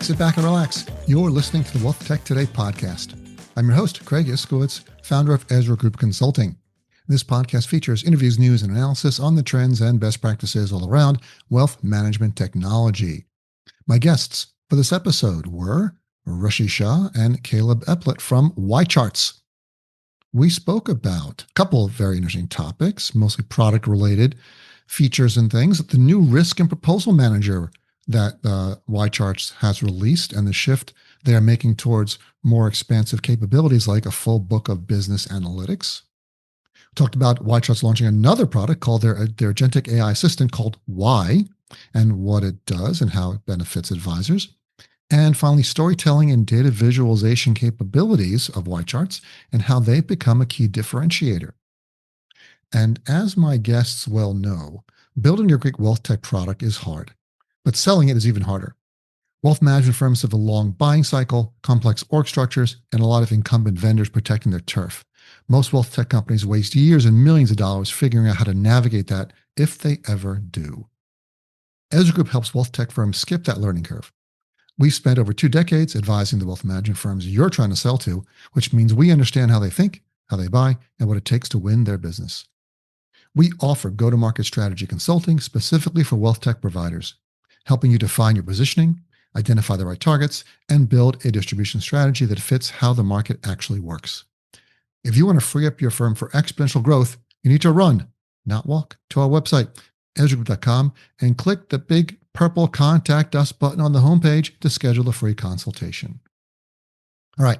sit back and relax. You're listening to the Wealth Tech Today podcast. I'm your host, Craig Iskowitz, founder of Ezra Group Consulting. This podcast features interviews, news, and analysis on the trends and best practices all around wealth management technology. My guests for this episode were Rushi Shah and Caleb Eplett from YCharts. We spoke about a couple of very interesting topics, mostly product-related features and things. The new risk and proposal manager that YCharts has released and the shift they are making towards more expansive capabilities like a full book of business analytics. We talked about YCharts launching another product called their agentic AI assistant called Y and what it does and how it benefits advisors. And finally, storytelling and data visualization capabilities of YCharts and how they've become a key differentiator. And as my guests well know, building your great wealth tech product is hard, but selling it is even harder. Wealth management firms have a long buying cycle, complex org structures, and a lot of incumbent vendors protecting their turf. Most wealth tech companies waste years and millions of dollars figuring out how to navigate that if they ever do. Ezra Group helps wealth tech firms skip that learning curve. We've spent over 2 decades advising the wealth management firms you're trying to sell to, which means we understand how they think, how they buy, and what it takes to win their business. We offer go-to-market strategy consulting specifically for wealth tech providers, helping you define your positioning, identify the right targets, and build a distribution strategy that fits how the market actually works. If you want to free up your firm for exponential growth, you need to run, not walk, to our website, ezragroup.com, and click the big purple Contact Us button on the homepage to schedule a free consultation. All right.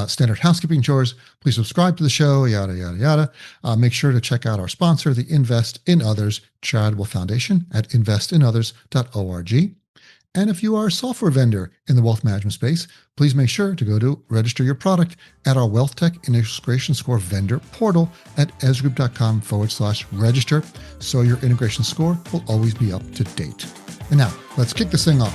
Standard housekeeping chores. Please subscribe to the show, yada, yada, yada. Make sure to check out our sponsor, the Invest in Others Charitable Foundation at investinothers.org. And if you are a software vendor in the wealth management space, please make sure to go to register your product at our Wealth Tech Integration Score vendor portal at ezgroup.com/register, so your integration score will always be up to date. And now, let's kick this thing off.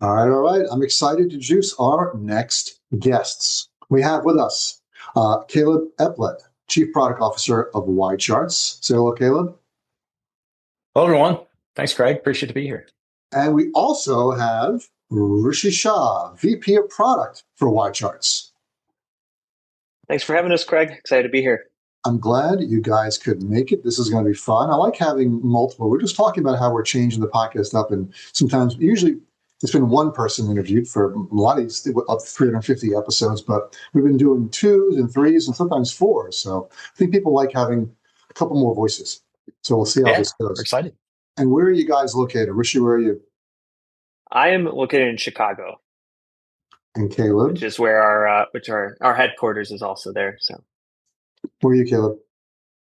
All right. I'm excited to introduce our next guests. We have with us Caleb Eplett, Chief Product Officer of YCharts. Say hello, Caleb. Hello, everyone. Thanks, Craig. Appreciate to be here. And we also have Rushi Shah, VP of Product for YCharts. Thanks for having us, Craig. Excited to be here. I'm glad you guys could make it. This is going to be fun. I like having multiple. We're just talking about how we're changing the podcast up, and sometimes, usually, it's been one person interviewed for a lot of these, up 350 episodes, but we've been doing 2s and 3s and sometimes 4s. So I think people like having a couple more voices. So we'll see how this goes. We're excited. And where are you guys located? Rishi, where are you? I am located in Chicago. And Caleb? Which is where our headquarters is also there. So where are you, Caleb?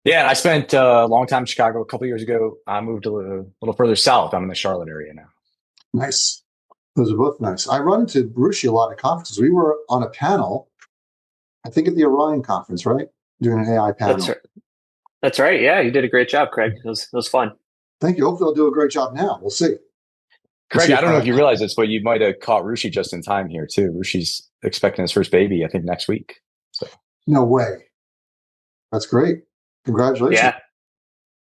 Yeah, I spent a long time in Chicago. A couple of years ago, I moved a little further south. I'm in the Charlotte area now. Nice. Those are both nice. I run into Rushi a lot at conferences. We were on a panel, I think at the Orion conference, right? Doing an AI panel. That's right. Yeah, you did a great job, Craig. It was fun. Thank you. Hopefully I'll do a great job now. We'll see. Craig, I don't know if you realize this, but you might have caught Rushi just in time here, too. Rushi's expecting his first baby, I think, next week. So. No way. That's great. Congratulations. Yeah.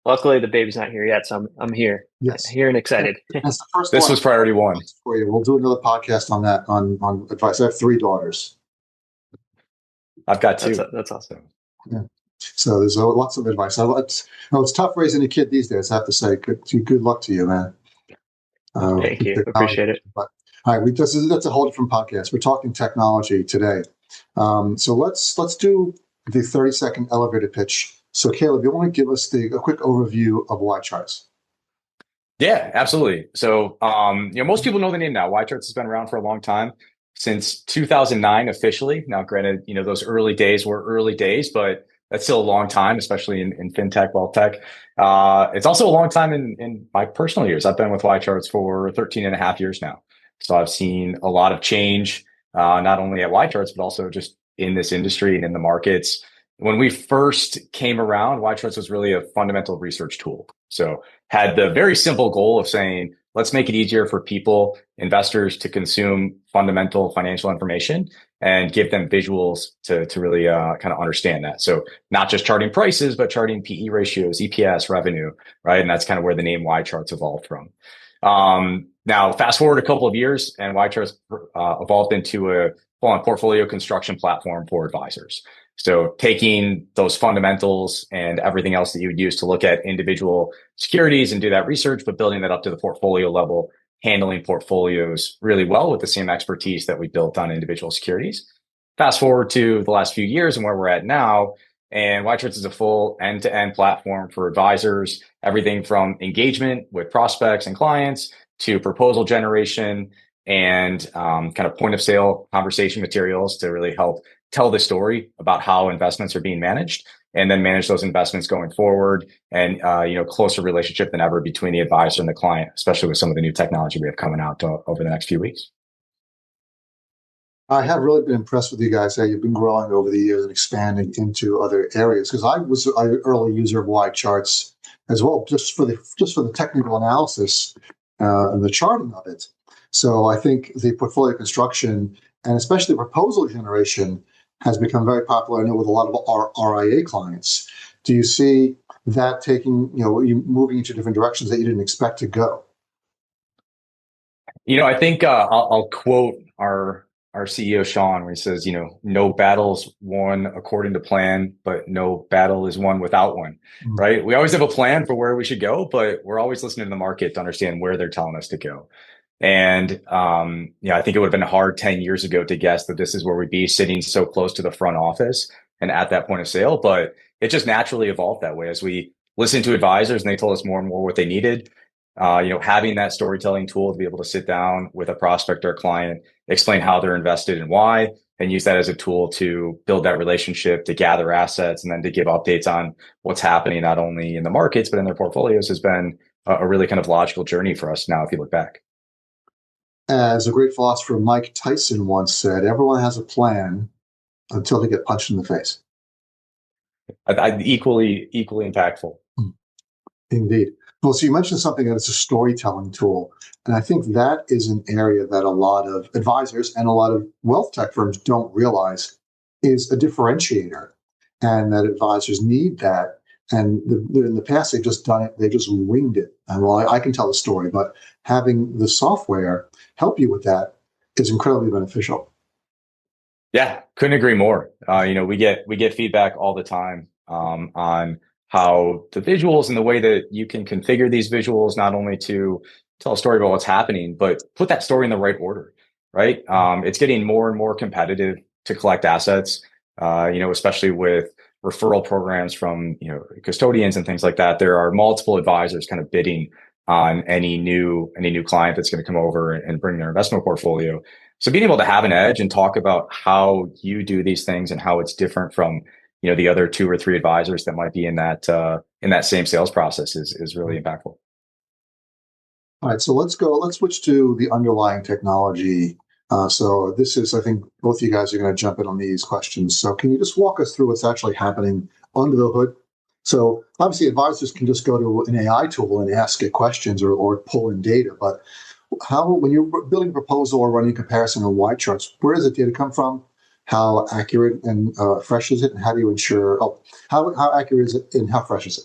Luckily, the baby's not here yet, so I'm here. Yes. Here and excited. That's the first this was priority 1. For you. We'll do another podcast on that, on advice. I have 3 daughters. I've got 2. That's awesome. Yeah. So there's lots of advice. It's tough raising a kid these days, I have to say. Good luck to you, man. Thank you. Appreciate it. But, all right, that's a whole different podcast. We're talking technology today. So let's do the 30-second elevator pitch. So, Caleb, you want to give us a quick overview of YCharts? Yeah, absolutely. So, most people know the name now. YCharts has been around for a long time, since 2009 officially. Now, granted, those early days were early days, but that's still a long time, especially in fintech, wealth tech. It's also a long time in my personal years. I've been with YCharts for 13 and a half years now. So I've seen a lot of change, not only at YCharts, but also just in this industry and in the markets. When we first came around, YCharts was really a fundamental research tool. So had the very simple goal of saying, let's make it easier for people, investors, to consume fundamental financial information and give them visuals to really kind of understand that. So not just charting prices, but charting PE ratios, EPS, revenue, right? And that's kind of where the name YCharts evolved from. Now, fast forward a couple of years, and YCharts evolved into a full-on portfolio construction platform for advisors. So taking those fundamentals and everything else that you would use to look at individual securities and do that research, but building that up to the portfolio level, handling portfolios really well with the same expertise that we built on individual securities. Fast forward to the last few years and where we're at now, and YCharts is a full end-to-end platform for advisors, everything from engagement with prospects and clients to proposal generation and kind of point of sale conversation materials to really help tell the story about how investments are being managed, and then manage those investments going forward, and closer relationship than ever between the advisor and the client, especially with some of the new technology we have coming out over the next few weeks. I have really been impressed with you guys. You've been growing over the years and expanding into other areas, because I was an early user of YCharts as well, just for the technical analysis and the charting of it. So I think the portfolio construction and especially proposal generation has become very popular, I know, with a lot of our RIA clients. Do you see that taking, you moving into different directions that you didn't expect to go? I think I'll quote our CEO, Sean, where he says, no battle's won according to plan, but no battle is won without one, right? We always have a plan for where we should go, but we're always listening to the market to understand where they're telling us to go. And, I think it would have been hard 10 years ago to guess that this is where we'd be, sitting so close to the front office and at that point of sale. But it just naturally evolved that way as we listened to advisors and they told us more and more what they needed. Having that storytelling tool to be able to sit down with a prospect or a client, explain how they're invested and why, and use that as a tool to build that relationship, to gather assets, and then to give updates on what's happening, not only in the markets, but in their portfolios, has been a really kind of logical journey for us now, if you look back. As a great philosopher, Mike Tyson once said, everyone has a plan until they get punched in the face. Equally impactful. Indeed. Well, so you mentioned something that it's a storytelling tool. And I think that is an area that a lot of advisors and a lot of wealth tech firms don't realize is a differentiator, and that advisors need that. And in the past, they've just done it. They just winged it. And well, I can tell the story, but having the software help you with that is incredibly beneficial. Yeah, couldn't agree more. We get feedback all the time on how the visuals and the way that you can configure these visuals, not only to tell a story about what's happening, but put that story in the right order, right? It's getting more and more competitive to collect assets, especially with referral programs from, custodians and things like that. There are multiple advisors kind of bidding on any new client that's going to come over and bring their investment portfolio. So being able to have an edge and talk about how you do these things and how it's different from, the other 2 or 3 advisors that might be in that same sales process is really impactful. All right, so let's switch to the underlying technology. So this is, I think both of you guys are going to jump in on these questions. So can you just walk us through what's actually happening under the hood? So obviously advisors can just go to an AI tool and ask it questions or pull in data, but when you're building a proposal or running a comparison on YCharts, where does the data come from? How accurate and fresh is it? And how do you ensure, how accurate is it and how fresh is it?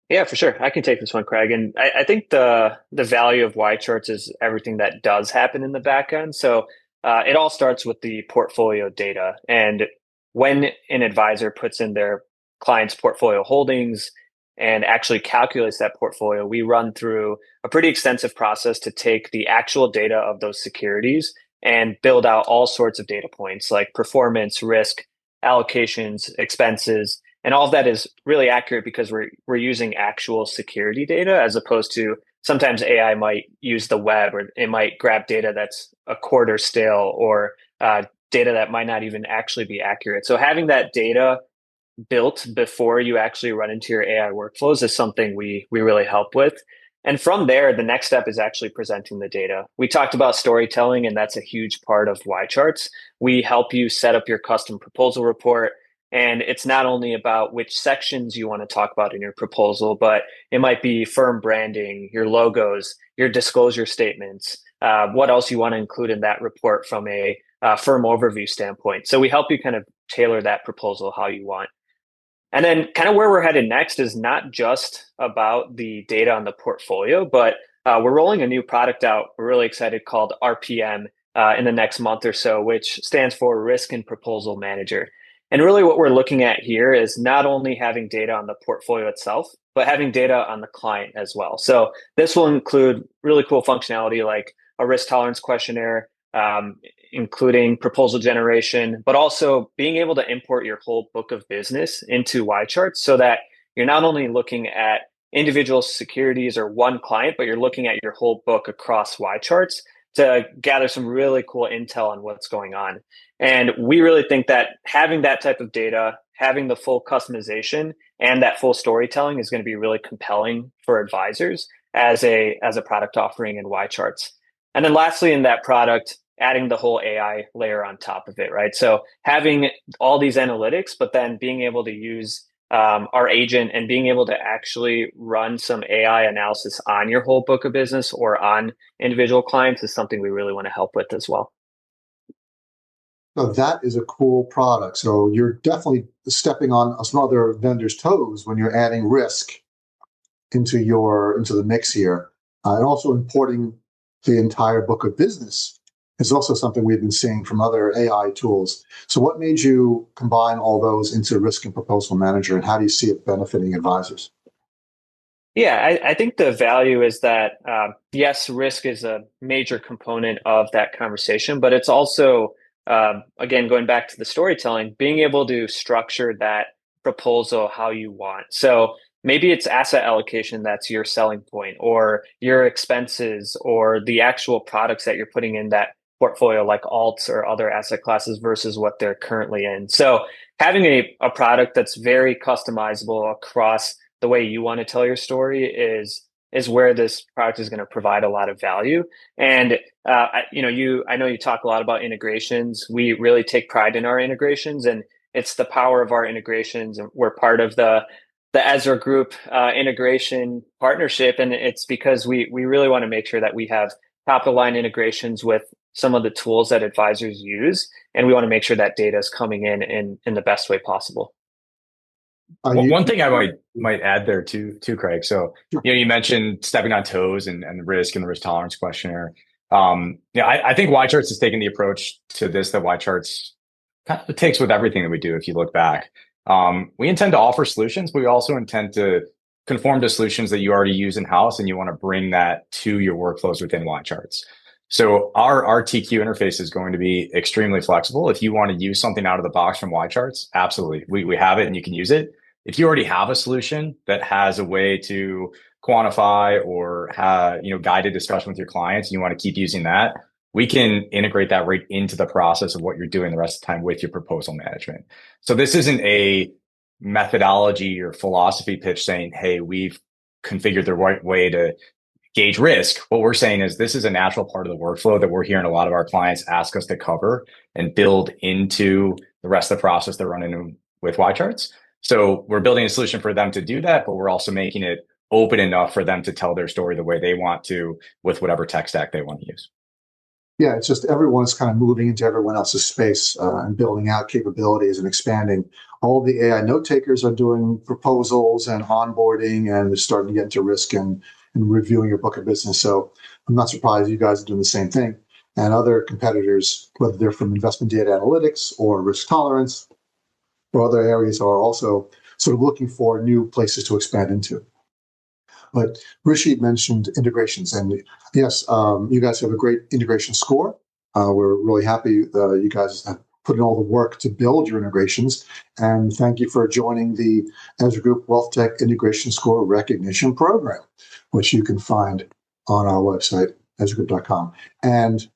Yeah, for sure. I can take this one, Craig. And I think the value of YCharts is everything that does happen in the back end. So it all starts with the portfolio data. And when an advisor puts in their client's portfolio holdings and actually calculates that portfolio, we run through a pretty extensive process to take the actual data of those securities and build out all sorts of data points like performance, risk, allocations, expenses. And all of that is really accurate because we're using actual security data, as opposed to sometimes AI might use the web, or it might grab data that's a quarter stale, or data that might not even actually be accurate. So having that data built before you actually run into your AI workflows is something we really help with. And from there, the next step is actually presenting the data. We talked about storytelling, and that's a huge part of YCharts. We help you set up your custom proposal report. And it's not only about which sections you want to talk about in your proposal, but it might be firm branding, your logos, your disclosure statements, what else you want to include in that report from a firm overview standpoint. So we help you kind of tailor that proposal how you want. And then kind of where we're headed next is not just about the data on the portfolio, but we're rolling a new product out. We're really excited called RPM in the next month or so, which stands for Risk and Proposal Manager. And really what we're looking at here is not only having data on the portfolio itself, but having data on the client as well. So this will include really cool functionality like a risk tolerance questionnaire, including proposal generation, but also being able to import your whole book of business into YCharts so that you're not only looking at individual securities or one client, but you're looking at your whole book across YCharts to gather some really cool intel on what's going on. And we really think that having that type of data, having the full customization and that full storytelling is going to be really compelling for advisors as a product offering in YCharts. And then lastly, in that product, adding the whole AI layer on top of it, right? So having all these analytics, but then being able to use our agent and being able to actually run some AI analysis on your whole book of business or on individual clients is something we really want to help with as well. So that is a cool product. So you're definitely stepping on some other vendors' toes when you're adding risk into the mix here, and also importing the entire book of business is also something we've been seeing from other AI tools. So what made you combine all those into Risk and Proposal Manager, and how do you see it benefiting advisors? Yeah, I think the value is that, yes, risk is a major component of that conversation, but it's also, again, going back to the storytelling, being able to structure that proposal how you want. So maybe it's asset allocation that's your selling point, or your expenses, or the actual products that you're putting in that portfolio, like alts or other asset classes versus what they're currently in. So having a product that's very customizable across the way you want to tell your story is where this product is going to provide a lot of value. And I know you talk a lot about integrations. We really take pride in our integrations, and it's the power of our integrations. And we're part of the Ezra Group integration partnership, and it's because we really want to make sure that we have top of line integrations with some of the tools that advisors use, and we want to make sure that data is coming in the best way possible. One thing I might add there too, Craig. So you mentioned stepping on toes and the risk and the risk tolerance questionnaire. I think YCharts has taken the approach to this that YCharts kind of takes with everything that we do. If you look back, we intend to offer solutions, but we also intend to conform to solutions that you already use in house, and you want to bring that to your workflows within YCharts. So our RTQ interface is going to be extremely flexible. If you want to use something out of the box from YCharts, absolutely. We have it and you can use it. If you already have a solution that has a way to quantify or have, guided discussion with your clients, and you want to keep using that, we can integrate that right into the process of what you're doing the rest of the time with your proposal management. So this isn't a methodology or philosophy pitch saying, hey, we've configured the right way to gauge risk. What we're saying is this is a natural part of the workflow that we're hearing a lot of our clients ask us to cover and build into the rest of the process they're running with YCharts. So we're building a solution for them to do that, but we're also making it open enough for them to tell their story the way they want to with whatever tech stack they want to use. Yeah, it's just everyone's kind of moving into everyone else's space and building out capabilities and expanding. All the AI note takers are doing proposals and onboarding, and they're starting to get into risk and reviewing your book of business. So I'm not surprised you guys are doing the same thing. And other competitors, whether they're from investment data analytics or risk tolerance or other areas, are also sort of looking for new places to expand into. But Rushi mentioned integrations, and yes, you guys have a great integration score. We're really happy you guys have put in all the work to build your integrations, and thank you for joining the Ezra Group Wealth Tech Integration Score Recognition Program, which you can find on our website, ezragroup.com. And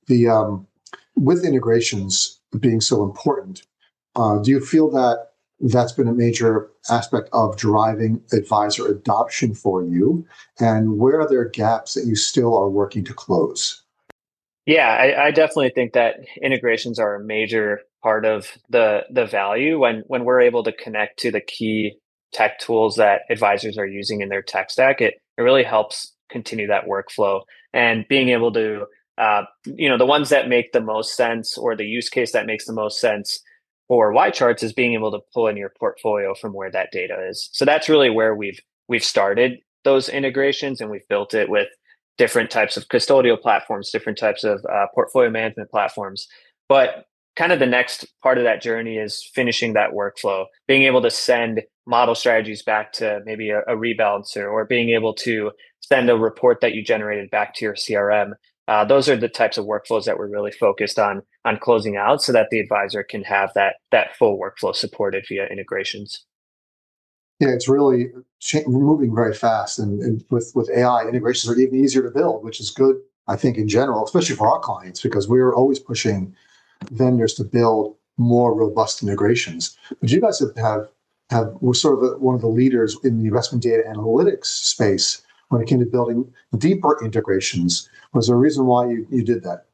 with integrations being so important, do you feel that that's been a major aspect of driving advisor adoption for you? And where are there gaps that you still are working to close? Yeah, I definitely think that integrations are a major part of the value when we're able to connect to the key tech tools that advisors are using in their tech stack. It really helps continue that workflow, and being able to, the ones that make the most sense, or the use case that makes the most sense for YCharts, is being able to pull in your portfolio from where that data is. So that's really where we've started those integrations, and we've built it with different types of custodial platforms, different types of portfolio management platforms. But kind of the next part of that journey is finishing that workflow, being able to send model strategies back to maybe a rebalancer, or being able to send a report that you generated back to your CRM. Those are the types of workflows that we're really focused on closing out, so that the advisor can have that full workflow supported via integrations. Yeah, it's really moving very fast, and with AI, integrations are even easier to build, which is good, I think, in general, especially for our clients, because we're always pushing vendors to build more robust integrations. But you guys were sort of one of the leaders in the investment data analytics space when it came to building deeper integrations. Was there a reason why you did that?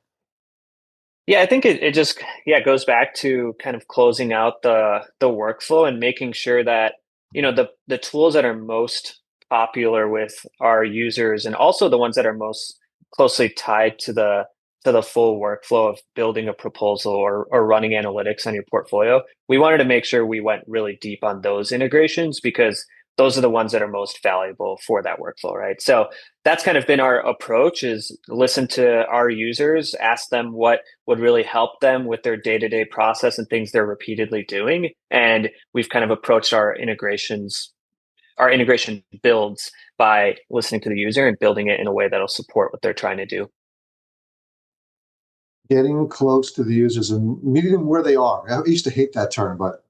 Yeah, I think it just goes back to kind of closing out the workflow and making sure that the tools that are most popular with our users, and also the ones that are most closely tied to the full workflow of building a proposal or running analytics on your portfolio. We wanted to make sure we went really deep on those integrations, because those are the ones that are most valuable for that workflow, right? So that's kind of been our approach: is listen to our users, ask them what would really help them with their day-to-day process and things they're repeatedly doing. And we've kind of approached our integration builds by listening to the user and building it in a way that'll support what they're trying to do. Getting close to the users and meeting them where they are. I used to hate that term, but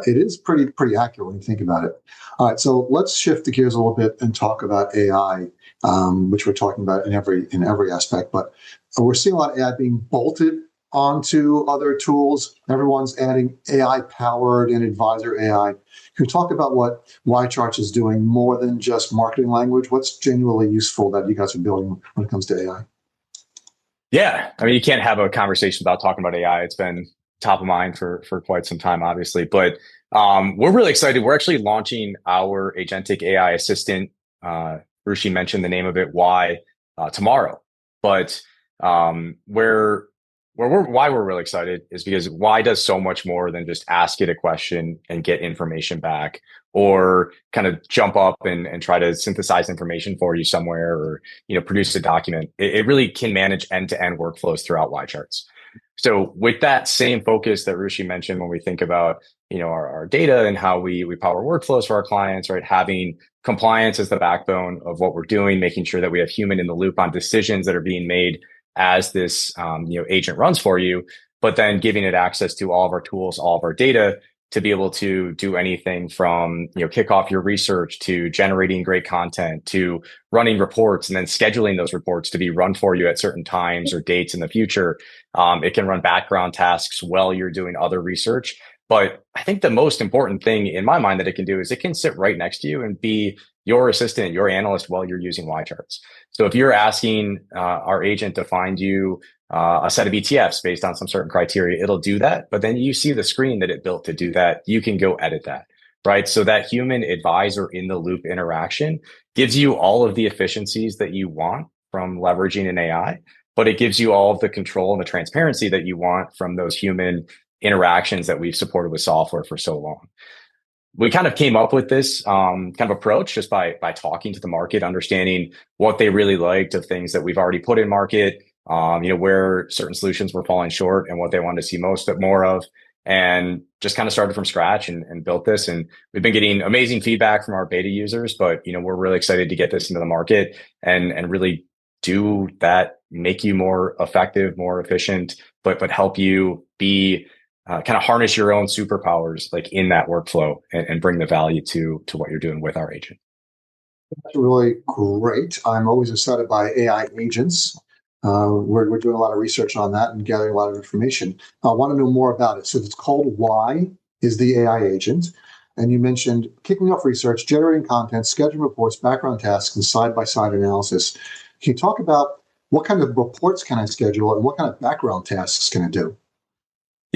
it is pretty accurate when you think about it. All right, so let's shift the gears a little bit and talk about AI, which we're talking about in every aspect. But we're seeing a lot of AI being bolted onto other tools. Everyone's adding AI-powered and advisor AI. Can you talk about what YCharts is doing more than just marketing language? What's genuinely useful that you guys are building when it comes to AI? Yeah, I mean, you can't have a conversation without talking about AI. It's been top of mind for quite some time, obviously. But we're really excited. We're actually launching our agentic AI assistant. Rushi mentioned the name of it, Y, tomorrow. But why we're really excited is because Y does so much more than just ask it a question and get information back, or kind of jump up and try to synthesize information for you somewhere, or produce a document. It really can manage end-to-end workflows throughout YCharts. So with that same focus that Rushi mentioned, when we think about our data and how we power workflows for our clients, right? Having compliance as the backbone of what we're doing, making sure that we have human in the loop on decisions that are being made as this agent runs for you, but then giving it access to all of our tools, all of our data, to be able to do anything from kick off your research, to generating great content, to running reports and then scheduling those reports to be run for you at certain times or dates in the future. It can run background tasks while you're doing other research. But I think the most important thing in my mind that it can do is it can sit right next to you and be your assistant, your analyst, while you're using YCharts. So if you're asking our agent to find you a set of ETFs based on some certain criteria, it'll do that. But then you see the screen that it built to do that. You can go edit that, right? So that human advisor in the loop interaction gives you all of the efficiencies that you want from leveraging an AI, but it gives you all of the control and the transparency that you want from those human interactions that we've supported with software for so long. We kind of came up with this kind of approach just by talking to the market, understanding what they really liked of things that we've already put in market, where certain solutions were falling short and what they wanted to see more of, and just kind of started from scratch and built this. And we've been getting amazing feedback from our beta users, but we're really excited to get this into the market and really do that, make you more effective, more efficient, but help you be kind of harness your own superpowers like in that workflow and bring the value to what you're doing with our agent. That's really great. I'm always excited by AI agents. We're doing a lot of research on that and gathering a lot of information. I want to know more about it. So it's called Y is the AI agent. And you mentioned kicking off research, generating content, scheduling reports, background tasks, and side-by-side analysis. Can you talk about what kind of reports can I schedule and what kind of background tasks can I do?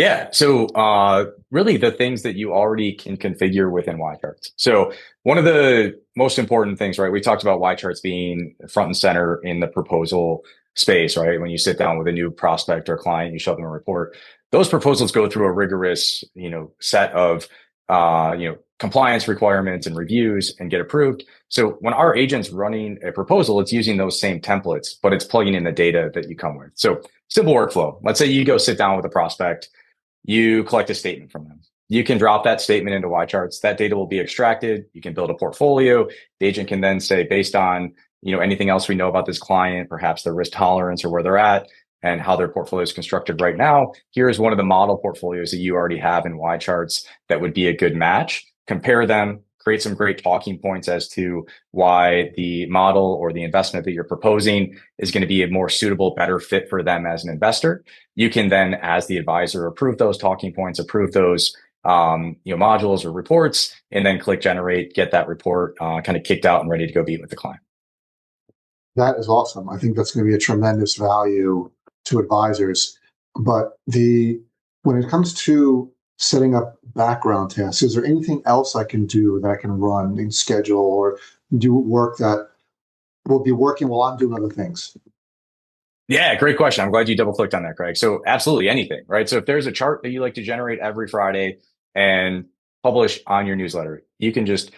Yeah. So really the things that you already can configure within YCharts. So one of the most important things, right? We talked about YCharts being front and center in the proposal space, right? When you sit down with a new prospect or client, you show them a report. Those proposals go through a rigorous, set of compliance requirements and reviews and get approved. So when our agent's running a proposal, it's using those same templates, but it's plugging in the data that you come with. So simple workflow. Let's say you go sit down with a prospect, you collect a statement from them. You can drop that statement into YCharts. That data will be extracted. You can build a portfolio. The agent can then say, based on anything else we know about this client, perhaps their risk tolerance or where they're at and how their portfolio is constructed right now, here's one of the model portfolios that you already have in YCharts that would be a good match. Compare them, create some great talking points as to why the model or the investment that you're proposing is going to be a more suitable, better fit for them as an investor. You can then, as the advisor, approve those talking points, approve those modules or reports, and then click generate, get that report kind of kicked out and ready to go meet with the client. That is awesome. I think that's going to be a tremendous value to advisors. But when it comes to setting up background tasks, is there anything else I can do that I can run and schedule or do work that will be working while I'm doing other things? Yeah, great question. I'm glad you double clicked on that, Craig. So absolutely anything, right? So if there's a chart that you like to generate every Friday and publish on your newsletter, you can just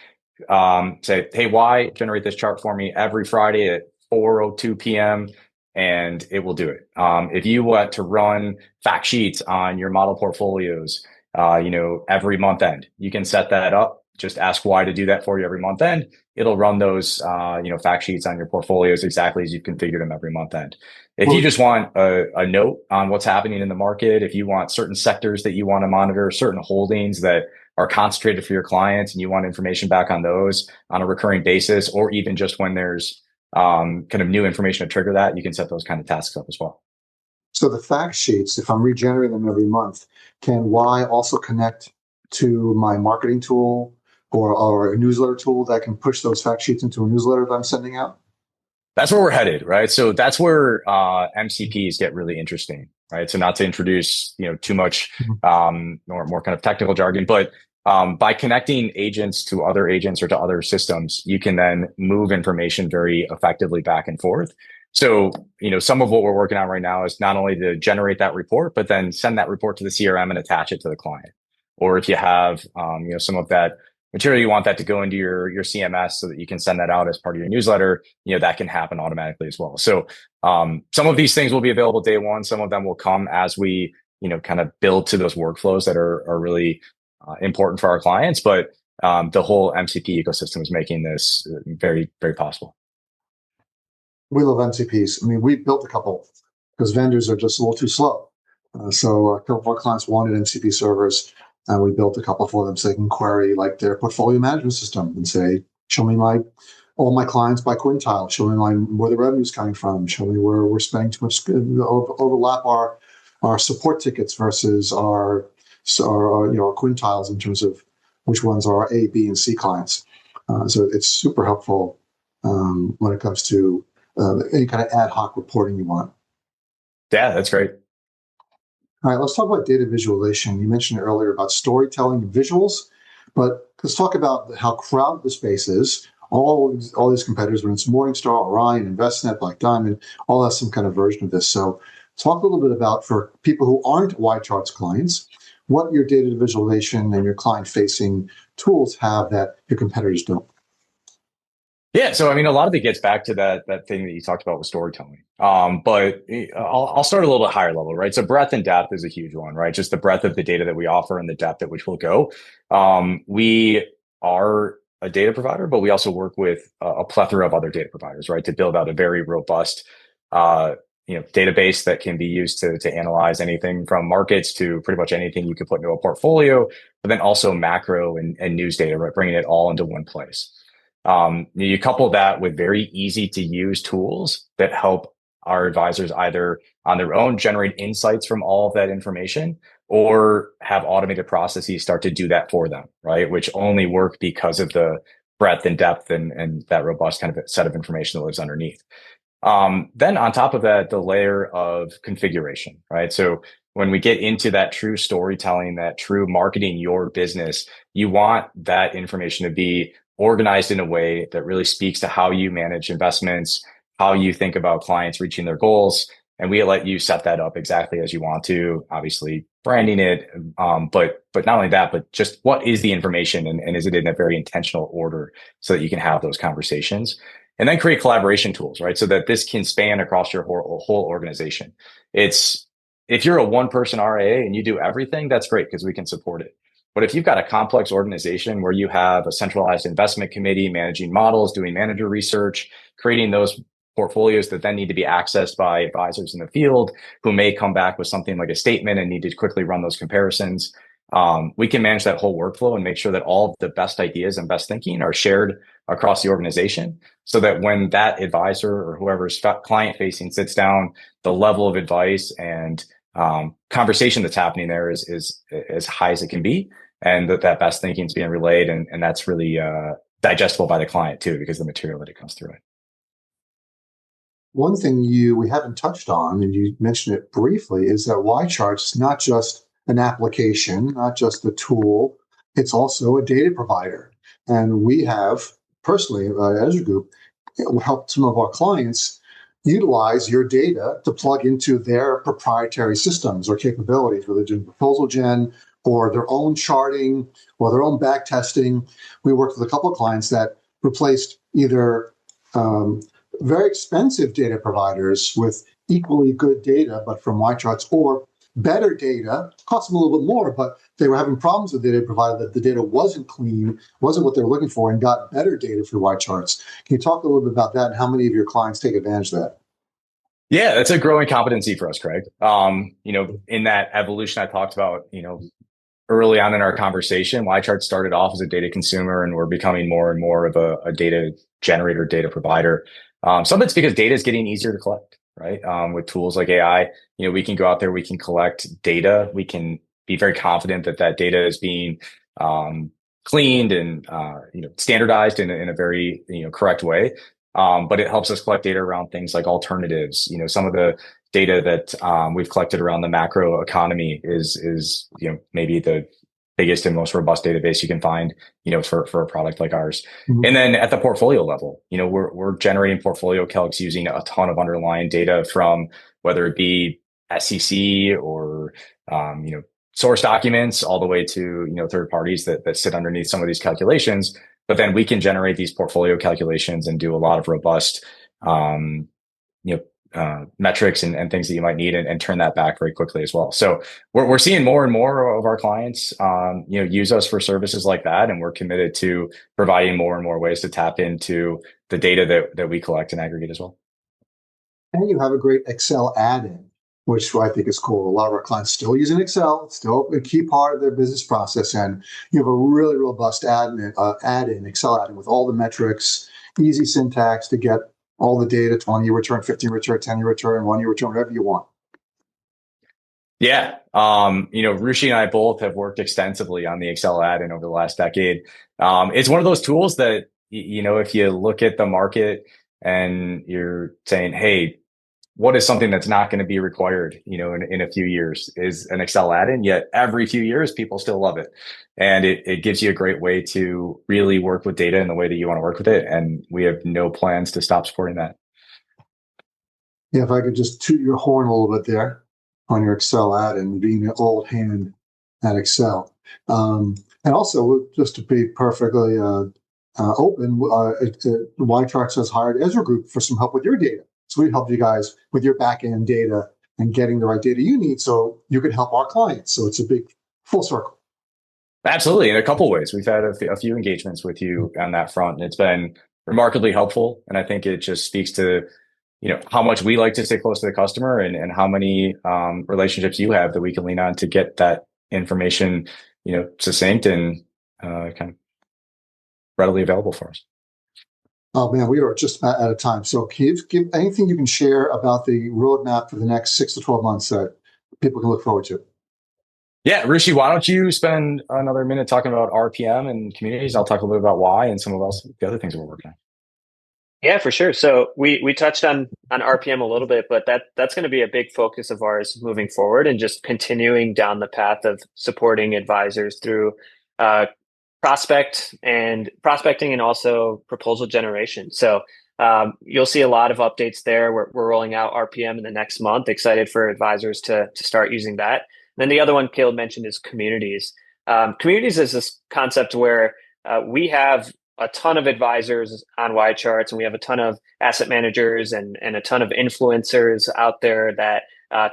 say, hey, why generate this chart for me every Friday at 4:02 p.m. and it will do it. If you want to run fact sheets on your model portfolios, every month end, you can set that up. Just ask why to do that for you every month end. It'll run those, fact sheets on your portfolios exactly as you've configured them every month end. If you just want a note on what's happening in the market, if you want certain sectors that you want to monitor, certain holdings that are concentrated for your clients and you want information back on those on a recurring basis, or even just when there's kind of new information to trigger that, you can set those kind of tasks up as well. So the fact sheets, if I'm regenerating them every month, can Y also connect to my marketing tool or a newsletter tool that can push those fact sheets into a newsletter that I'm sending out? That's where we're headed, right? So that's where MCPs get really interesting, right? So not to introduce, too much or more kind of technical jargon, but by connecting agents to other agents or to other systems, you can then move information very effectively back and forth. So, some of what we're working on right now is not only to generate that report, but then send that report to the CRM and attach it to the client. Or if you have, some of that material, you want that to go into your CMS so that you can send that out as part of your newsletter, that can happen automatically as well. So some of these things will be available day one. Some of them will come as we, kind of build to those workflows that are really important for our clients. But the whole MCP ecosystem is making this very, very possible. We love MCPs. I mean, we built a couple because vendors are just a little too slow. So a couple of our clients wanted MCP servers, and we built a couple for them so they can query like their portfolio management system and say, show me all my clients by quintile, show me where the revenue's coming from, show me where we're spending too much, overlap our support tickets versus our quintiles in terms of which ones are A, B, and C clients. So it's super helpful when it comes to any kind of ad hoc reporting you want. Yeah, that's great. All right, let's talk about data visualization. You mentioned earlier about storytelling and visuals, but let's talk about how crowded the space is. All these competitors, whether it's Morningstar, Orion, Envestnet, Black Diamond, all have some kind of version of this. So talk a little bit about, for people who aren't YCharts clients, what your data visualization and your client-facing tools have that your competitors don't. Yeah, so I mean, a lot of it gets back to that thing that you talked about with storytelling. But I'll start a little bit higher level, right? So breadth and depth is a huge one, right? Just the breadth of the data that we offer and the depth at which we'll go. We are a data provider, but we also work with a plethora of other data providers, right? To build out a very robust, database that can be used to analyze anything from markets to pretty much anything you could put into a portfolio, but then also macro and news data, right? Bringing it all into one place. You couple that with very easy to use tools that help our advisors either on their own generate insights from all of that information or have automated processes start to do that for them, right? Which only work because of the breadth and depth and that robust kind of set of information that lives underneath. Then on top of that, the layer of configuration, right? So when we get into that true storytelling, that true marketing your business, you want that information to be organized in a way that really speaks to how you manage investments, how you think about clients reaching their goals. And we let you set that up exactly as you want to, obviously branding it. But not only that, but just what is the information and is it in a very intentional order so that you can have those conversations and then create collaboration tools, right? So that this can span across your whole organization. If you're a one person RIA and you do everything, that's great because we can support it. But if you've got a complex organization where you have a centralized investment committee managing models, doing manager research, creating those portfolios that then need to be accessed by advisors in the field who may come back with something like a statement and need to quickly run those comparisons. We can manage that whole workflow and make sure that all of the best ideas and best thinking are shared across the organization so that when that advisor or whoever's client facing sits down, the level of advice and conversation that's happening there is as high as it can be, and that best thinking is being relayed, and that's really digestible by the client too, because of the material that it comes through it. One thing we haven't touched on, and you mentioned it briefly, is that YCharts is not just an application, not just a tool, it's also a data provider. And we have, personally, as a group, helped some of our clients utilize your data to plug into their proprietary systems or capabilities, whether it's proposal gen or their own charting or their own back testing. We worked with a couple of clients that replaced either very expensive data providers with equally good data, but from YCharts, or better data, cost them a little bit more, but they were having problems with the data provider that the data wasn't clean, wasn't what they were looking for, and got better data through YCharts. Can you talk a little bit about that and how many of your clients take advantage of that? Yeah, that's a growing competency for us, Craig. In that evolution I talked about, early on in our conversation, YCharts started off as a data consumer, and we're becoming more and more of a data generator, data provider. Some of it's because data is getting easier to collect, right? With tools like AI, we can go out there, we can collect data, we can be very confident that that data is being cleaned and standardized in a very correct way. But it helps us collect data around things like alternatives. Some of the data that we've collected around the macro economy is maybe the biggest and most robust database you can find, for a product like ours. Mm-hmm. And then at the portfolio level, we're generating portfolio calcs using a ton of underlying data from whether it be SEC or source documents all the way to third parties that sit underneath some of these calculations. But then we can generate these portfolio calculations and do a lot of robust metrics and things that you might need and turn that back very quickly as well. So we're seeing more and more of our clients use us for services like that, and we're committed to providing more and more ways to tap into the data that we collect and aggregate as well. And you have a great Excel add-in, which I think is cool. A lot of our clients still using Excel. It's still a key part of their business process. And you have a really robust add-in, Excel add-in with all the metrics, easy syntax to get all the data, 20-year return, 15-year return, 10-year return, 1-year return, whatever you want. Yeah. Rushi and I both have worked extensively on the Excel add-in over the last decade. It's one of those tools that, if you look at the market and you're saying, hey, what is something that's not going to be required, in a few years is an Excel add-in, yet every few years people still love it. And it gives you a great way to really work with data in the way that you want to work with it. And we have no plans to stop supporting that. Yeah, if I could just toot your horn a little bit there on your Excel add-in, being an old hand at Excel. And also, just to be perfectly open, YCharts has hired Ezra Group for some help with your data. So we help you guys with your back-end data and getting the right data you need so you can help our clients. So it's a big full circle. Absolutely. In a couple of ways. We've had a few engagements with you on that front, and it's been remarkably helpful. And I think it just speaks to, how much we like to stay close to the customer and how many relationships you have that we can lean on to get that information, succinct and kind of readily available for us. Oh man, we are just about out of time. So can you give anything you can share about the roadmap for the next 6 to 12 months that people can look forward to? Yeah, Rushi, why don't you spend another minute talking about RPM and communities? I'll talk a little bit about why and some of the other things that we're working on. Yeah, for sure. So we touched on RPM a little bit, but that's going to be a big focus of ours moving forward, and just continuing down the path of supporting advisors through uh, prospecting and also proposal generation. So you'll see a lot of updates there. We're rolling out RPM in the next month. Excited for advisors to start using that. And then the other one Caleb mentioned is communities. Communities is this concept where we have a ton of advisors on YCharts, and we have a ton of asset managers and a ton of influencers out there that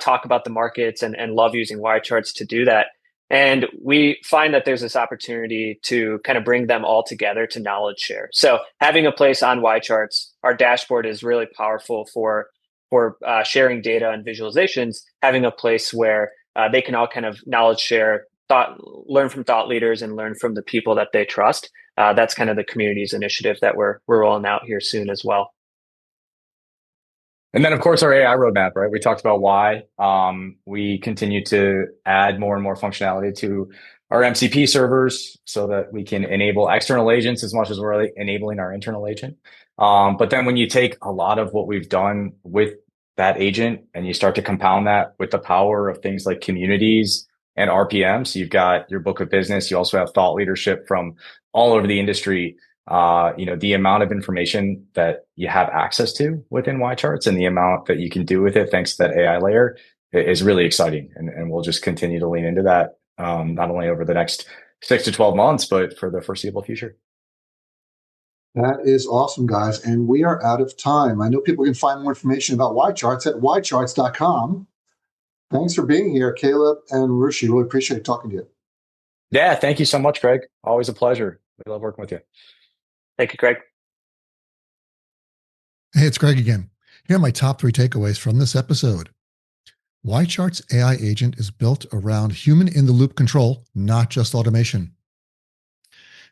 talk about the markets and love using YCharts to do that. And we find that there's this opportunity to kind of bring them all together to knowledge share. So having a place on YCharts, our dashboard is really powerful for sharing data and visualizations. Having a place where they can all kind of knowledge share, learn from thought leaders, and learn from the people that they trust. That's kind of the communities initiative that we're rolling out here soon as well. And then, of course, our AI roadmap, right? We talked about why we continue to add more and more functionality to our MCP servers so that we can enable external agents as much as we're enabling our internal agent. But then when you take a lot of what we've done with that agent and you start to compound that with the power of things like communities and RPM, so you've got your book of business, you also have thought leadership from all over the industry. The amount of information that you have access to within YCharts and the amount that you can do with it thanks to that AI layer is really exciting. And we'll just continue to lean into that, not only over the next 6 to 12 months, but for the foreseeable future. That is awesome, guys. And we are out of time. I know people can find more information about YCharts at YCharts.com. Thanks for being here, Caleb and Rushi. Really appreciate talking to you. Yeah, thank you so much, Greg. Always a pleasure. We love working with you. Thank you, Greg. Hey, it's Greg again. Here are my top 3 takeaways from this episode. YCharts AI agent is built around human-in-the-loop control, not just automation.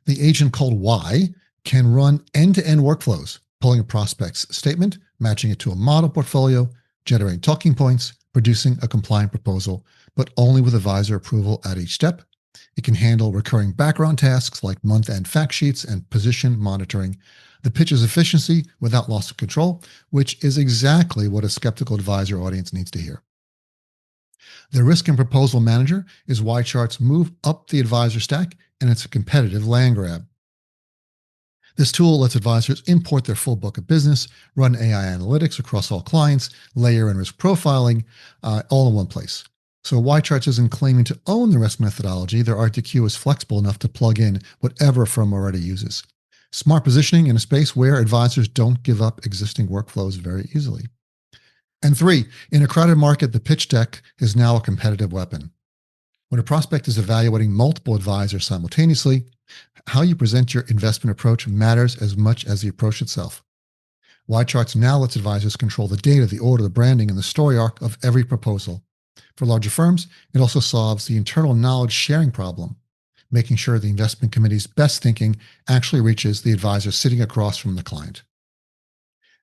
The agent called Y can run end-to-end workflows, pulling a prospect's statement, matching it to a model portfolio, generating talking points, producing a compliant proposal, but only with advisor approval at each step. It can handle recurring background tasks like month-end fact sheets and position monitoring. The pitch's efficiency without loss of control, which is exactly what a skeptical advisor audience needs to hear. The risk and proposal manager is YCharts' move up the advisor stack, and it's a competitive land grab. This tool lets advisors import their full book of business, run AI analytics across all clients, layer and risk profiling, all in one place. So YCharts isn't claiming to own the risk methodology. Their RTQ is flexible enough to plug in whatever a firm already uses. Smart positioning in a space where advisors don't give up existing workflows very easily. And 3, in a crowded market, the pitch deck is now a competitive weapon. When a prospect is evaluating multiple advisors simultaneously, how you present your investment approach matters as much as the approach itself. YCharts now lets advisors control the data, the order, the branding, and the story arc of every proposal. For larger firms, it also solves the internal knowledge sharing problem, making sure the investment committee's best thinking actually reaches the advisor sitting across from the client.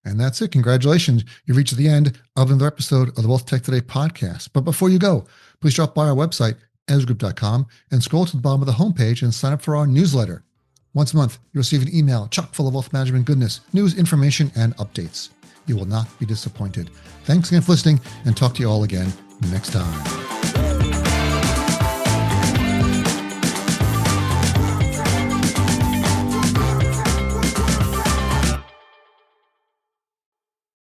And that's it. Congratulations. You've reached the end of another episode of the Wealth Tech Today podcast. But before you go, please drop by our website, ezragroup.com, and scroll to the bottom of the homepage and sign up for our newsletter. Once a month, you'll receive an email chock full of wealth management goodness, news, information, and updates. You will not be disappointed. Thanks again for listening, and talk to you all again next time.